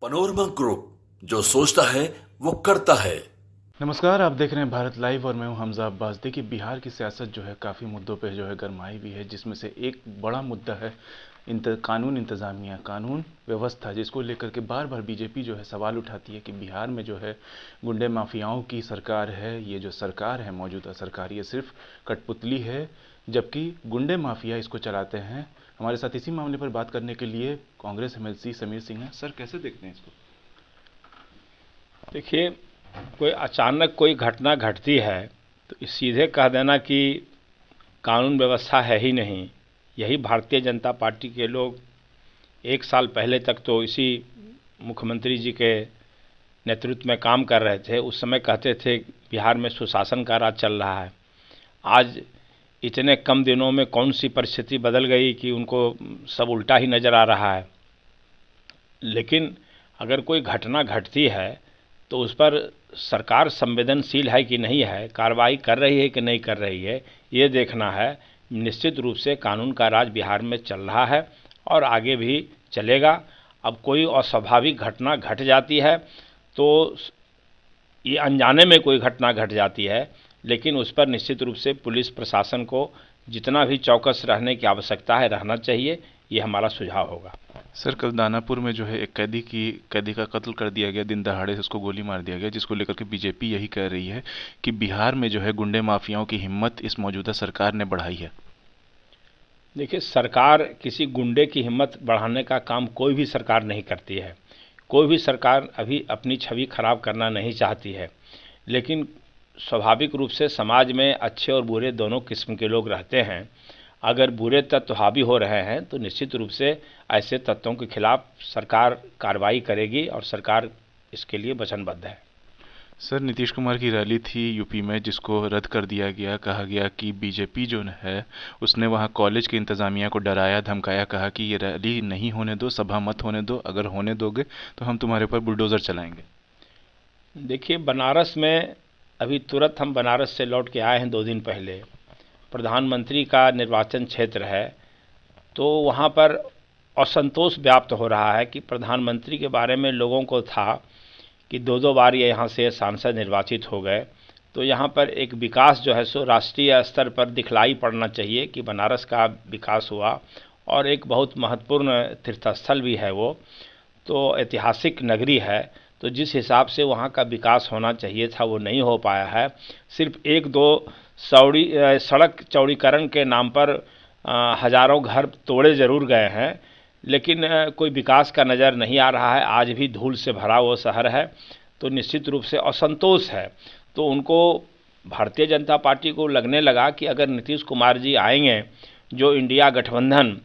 Panorama group, जो सोचता है वो करता है। नमस्कार, आप देख रहे हैं भारत लाइव और मैं हूं हमजा अब्बास। देखिए, बिहार की सियासत जो है काफ़ी मुद्दों पे जो है गरमाई भी है, जिसमें से एक बड़ा मुद्दा है कानून इंतज़ामिया, कानून व्यवस्था, जिसको लेकर के बार बार बीजेपी जो है सवाल उठाती है कि बिहार में जो है गुंडे माफियाओं की सरकार है। ये जो सरकार है, मौजूदा सरकार, ये सिर्फ कठपुतली है, जबकि गुंडे माफिया इसको चलाते हैं। हमारे साथ इसी मामले पर बात करने के लिए कांग्रेस एमएलसी समीर सिंह हैं। सर, कैसे देखते हैं इसको? देखिए, कोई अचानक कोई घटना घटती है तो सीधे कह देना कि कानून व्यवस्था है ही नहीं। यही भारतीय जनता पार्टी के लोग एक साल पहले तक तो इसी मुख्यमंत्री जी के नेतृत्व में काम कर रहे थे। उस समय कहते थे बिहार में सुशासन का राज चल रहा है। आज इतने कम दिनों में कौन सी परिस्थिति बदल गई कि उनको सब उल्टा ही नज़र आ रहा है। लेकिन अगर कोई घटना घटती है तो उस पर सरकार संवेदनशील है कि नहीं है, कार्रवाई कर रही है कि नहीं कर रही है, ये देखना है। निश्चित रूप से कानून का राज बिहार में चल रहा है और आगे भी चलेगा। अब कोई अस्वाभाविक घटना घट जाती है तो ये अनजाने में कोई घटना घट जाती है, लेकिन उस पर निश्चित रूप से पुलिस प्रशासन को जितना भी चौकस रहने की आवश्यकता है रहना चाहिए। ये हमारा सुझाव होगा। सर, कल दानापुर में जो है एक कैदी का कत्ल कर दिया गया, दिन दहाड़े से उसको गोली मार दिया गया, जिसको लेकर के बीजेपी यही कह रही है कि बिहार में जो है गुंडे माफियाओं की हिम्मत इस मौजूदा सरकार ने बढ़ाई है। देखिए, सरकार किसी गुंडे की हिम्मत बढ़ाने का काम कोई भी सरकार नहीं करती है। कोई भी सरकार अभी अपनी छवि खराब करना नहीं चाहती है, लेकिन स्वाभाविक रूप से समाज में अच्छे और बुरे दोनों किस्म के लोग रहते हैं। अगर बुरे तत्व हावी हो रहे हैं तो निश्चित रूप से ऐसे तत्वों के खिलाफ सरकार कार्रवाई करेगी और सरकार इसके लिए वचनबद्ध है। सर, नीतीश कुमार की रैली थी यूपी में, जिसको रद्द कर दिया गया। कहा गया कि बीजेपी जो है उसने वहां कॉलेज की इंतजामिया को डराया धमकाया, कहा कि ये रैली नहीं होने दो, सभा मत होने दो, अगर होने दोगे तो हम तुम्हारे ऊपर बुलडोज़र चलाएंगे। देखिए, बनारस में अभी तुरंत हम बनारस से लौट के आए हैं 2 दिन पहले। प्रधानमंत्री का निर्वाचन क्षेत्र है, तो वहाँ पर असंतोष व्याप्त हो रहा है कि प्रधानमंत्री के बारे में लोगों को था कि 2-2 बार ये यहाँ से सांसद निर्वाचित हो गए। तो यहाँ पर एक विकास जो है सो राष्ट्रीय स्तर पर दिखलाई पड़ना चाहिए कि बनारस का विकास हुआ, और एक बहुत महत्वपूर्ण तीर्थस्थल भी है वो, तो ऐतिहासिक नगरी है। तो जिस हिसाब से वहाँ का विकास होना चाहिए था वो नहीं हो पाया है। सिर्फ 1-2 सड़क चौड़ीकरण के नाम पर हज़ारों घर तोड़े ज़रूर गए हैं, लेकिन कोई विकास का नज़र नहीं आ रहा है। आज भी धूल से भरा वो शहर है, तो निश्चित रूप से असंतोष है। तो उनको, भारतीय जनता पार्टी को लगने लगा कि अगर नीतीश कुमार जी आएंगे, जो इंडिया गठबंधन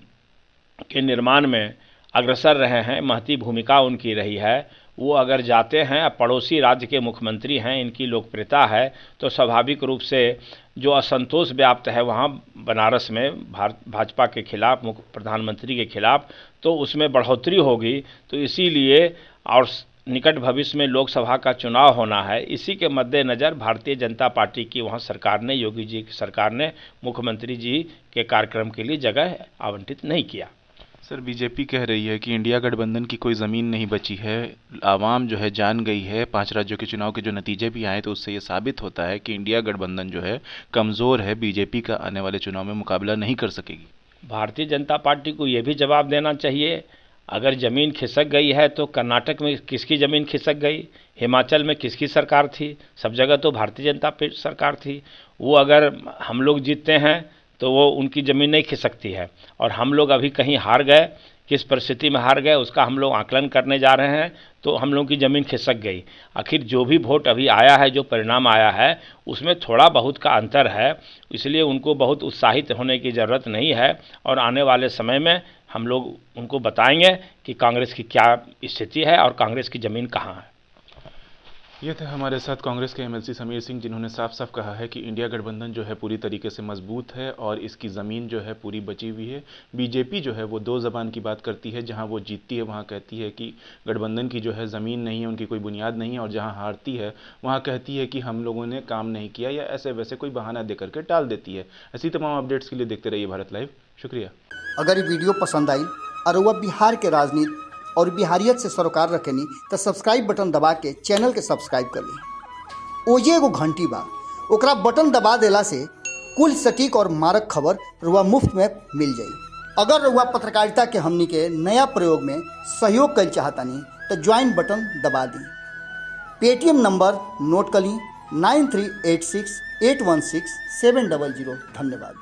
के निर्माण में अग्रसर रहे हैं, महती भूमिका उनकी रही है, वो अगर जाते हैं, पड़ोसी राज्य के मुख्यमंत्री हैं, इनकी लोकप्रियता है, तो स्वाभाविक रूप से जो असंतोष व्याप्त है वहाँ बनारस में भाजपा के खिलाफ, प्रधानमंत्री के खिलाफ, तो उसमें बढ़ोतरी होगी। तो इसीलिए, और निकट भविष्य में लोकसभा का चुनाव होना है, इसी के मद्देनज़र भारतीय जनता पार्टी की वहाँ सरकार ने, योगी जी की सरकार ने मुख्यमंत्री जी के कार्यक्रम के लिए जगह आवंटित नहीं किया। सर, बीजेपी कह रही है कि इंडिया गठबंधन की कोई ज़मीन नहीं बची है। आवाम जो है जान गई है, 5 राज्यों के चुनाव के जो नतीजे भी आए तो उससे ये साबित होता है कि इंडिया गठबंधन जो है कमज़ोर है, बीजेपी का आने वाले चुनाव में मुकाबला नहीं कर सकेगी। भारतीय जनता पार्टी को ये भी जवाब देना चाहिए। अगर ज़मीन खिसक गई है तो कर्नाटक में किसकी ज़मीन खिसक गई, हिमाचल में किसकी सरकार थी? सब जगह तो भारतीय जनता सरकार थी। वो अगर हम लोग जीतते हैं तो वो उनकी ज़मीन नहीं खिसकती है, और हम लोग अभी कहीं हार गए, किस परिस्थिति में हार गए उसका हम लोग आकलन करने जा रहे हैं, तो हम लोगों की ज़मीन खिसक गई। आखिर जो भी वोट अभी आया है, जो परिणाम आया है, उसमें थोड़ा बहुत का अंतर है, इसलिए उनको बहुत उत्साहित होने की ज़रूरत नहीं है। और आने वाले समय में हम लोग उनको बताएंगे कि कांग्रेस की क्या स्थिति है और कांग्रेस की ज़मीन कहाँ है। ये थे हमारे साथ कांग्रेस के एमएलसी समीर सिंह, जिन्होंने साफ साफ कहा है कि इंडिया गठबंधन जो है पूरी तरीके से मजबूत है और इसकी ज़मीन जो है पूरी बची हुई है। बीजेपी जो है वो 2 ज़बान की बात करती है, जहां वो जीतती है वहां कहती है कि गठबंधन की जो है ज़मीन नहीं है, उनकी कोई बुनियाद नहीं है, और जहां हारती है वहां कहती है कि हम लोगों ने काम नहीं किया, या ऐसे वैसे कोई बहाना दे करके टाल देती है। ऐसी तमाम अपडेट्स के लिए देखते रहिए भारत लाइव। शुक्रिया। अगर ये वीडियो पसंद आई और वह बिहार के राजनीति और बिहारियत से सरोकार रखेनी तो सब्सक्राइब बटन दबा के चैनल के सब्सक्राइब कर ली। ओजे एगो घंटी बा, ओकरा बटन दबा देला से कुल सटीक और मारक खबर रुआ मुफ्त में मिल जाई। अगर रुआ पत्रकारिता के हमनी के नया प्रयोग में सहयोग कर चाहतानी तो ज्वाइन बटन दबा दी। पेटीएम नंबर नोट कर ली 9386816700। धन्यवाद।